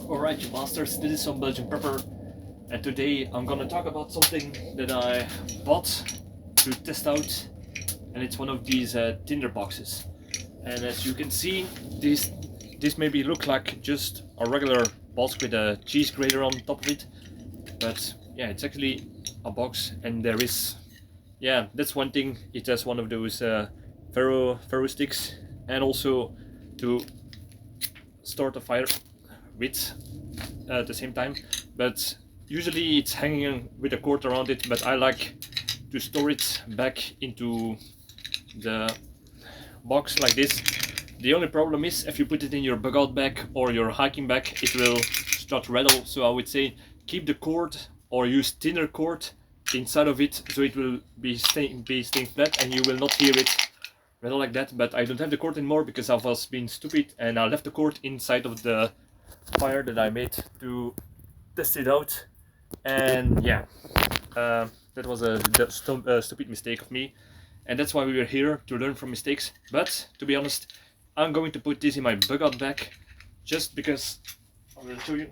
Alright, you masters, this is Some-Belgian-prepper, and today I'm gonna talk about something that I bought to test out, and it's one of these tinder boxes. And as you can see, this maybe look like just a regular box with a cheese grater on top of it, but yeah, it's actually a box, and there is, yeah, that's one thing, it has one of those ferro sticks, and also to start a fire with at the same time, but usually it's hanging with a cord around it, but I like to store it back into the box like this. The only problem is if you put it in your bug out bag or your hiking bag, it will start rattle, so I would say keep the cord or use thinner cord inside of it, so it will be staying flat and you will not hear it rattle like that. But I don't have the cord anymore because I was being stupid and I left the cord inside of the fire that I made to test it out, and yeah, that was a stupid mistake of me, and that's why we were here, to learn from mistakes. But to be honest, I'm going to put this in my bug out bag just because I will show you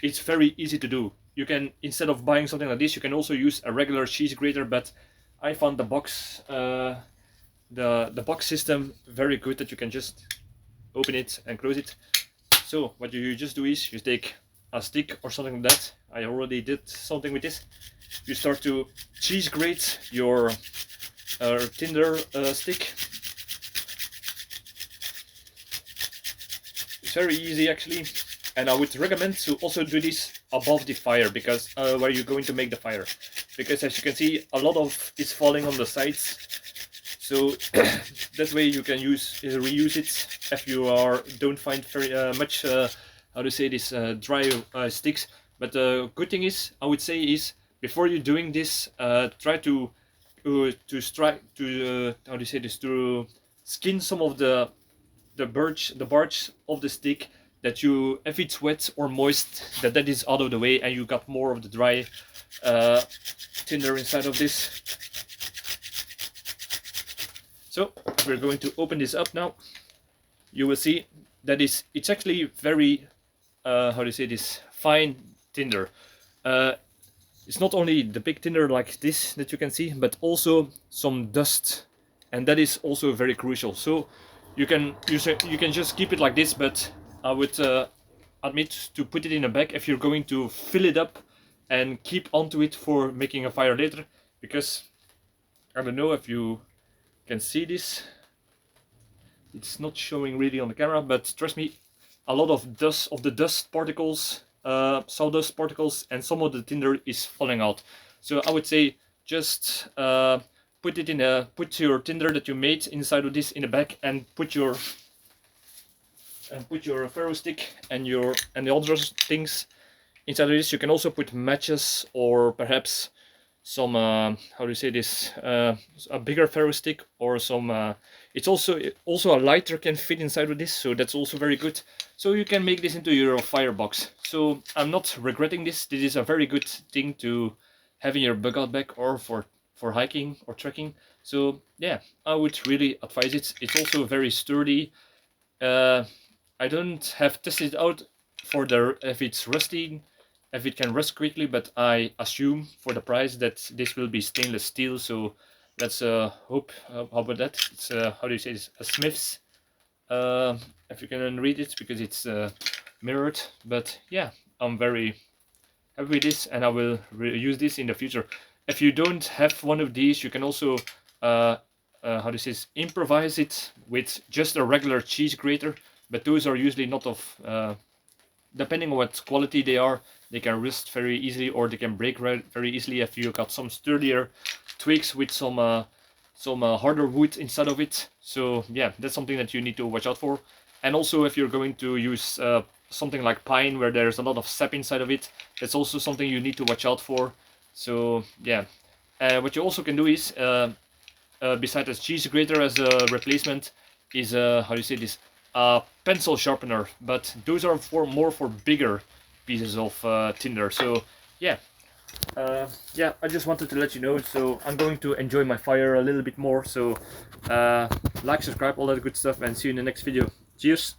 it's very easy to do. You can, instead of buying something like this, you can also use a regular cheese grater, but I found the box the box system very good, that you can just open it and close it. So what you just do is you take a stick or something like that. I already did something with this. You start to cheese grate your tinder stick. It's very easy actually, and I would recommend to also do this above the fire, because where you're going to make the fire, because as you can see, a lot of it's falling on the sides. So that way you can reuse it if you don't find very much how to say this dry sticks. But the good thing is, I would say, is before you're doing this, try to how do you say this, to skin some of the bark of the stick, that you, if it's wet or moist, that is out of the way and you got more of the dry tinder inside of this. So we're going to open this up now. You will see that it's actually very how do you say this, fine tinder. It's not only the big tinder like this that you can see, but also some dust, and that is also very crucial. So you can just keep it like this, but I would admit to put it in a bag if you're going to fill it up and keep onto it for making a fire later, because I don't know if you can see this, it's not showing really on the camera, but trust me, a lot of dust particles, sawdust particles, and some of the tinder is falling out. So I would say just put your tinder that you made inside of this in a bag, and put your ferro stick and the other things inside of this. You can also put matches, or perhaps some how do you say this, a bigger ferro stick, or some it's also a lighter can fit inside of this, so that's also very good. So you can make this into your firebox. So I'm not regretting this. This is a very good thing to have in your bug out bag, or for hiking or trekking. So yeah, I would really advise it. It's also very sturdy. I don't have tested it out for if it's rusty, if it can rust quickly, but I assume for the price that this will be stainless steel. So let's hope. How about that? It's how do you say this? A Smith's. If you can read it, because it's mirrored. But yeah, I'm very happy with this, and I will use this in the future. If you don't have one of these, you can also how do you say this, improvise it with just a regular cheese grater. But those are usually not of depending on what quality they are, they can rust very easily, or they can break very easily if you got some sturdier twigs with some harder wood inside of it. So yeah, that's something that you need to watch out for. And also, if you're going to use something like pine, where there's a lot of sap inside of it, that's also something you need to watch out for. So yeah, what you also can do is, besides a cheese grater as a replacement, is how do you say this, a pencil sharpener, but those are more for bigger pieces of tinder. So yeah, yeah, I just wanted to let you know. So I'm going to enjoy my fire a little bit more. So like, subscribe, all that good stuff, and see you in the next video. Cheers.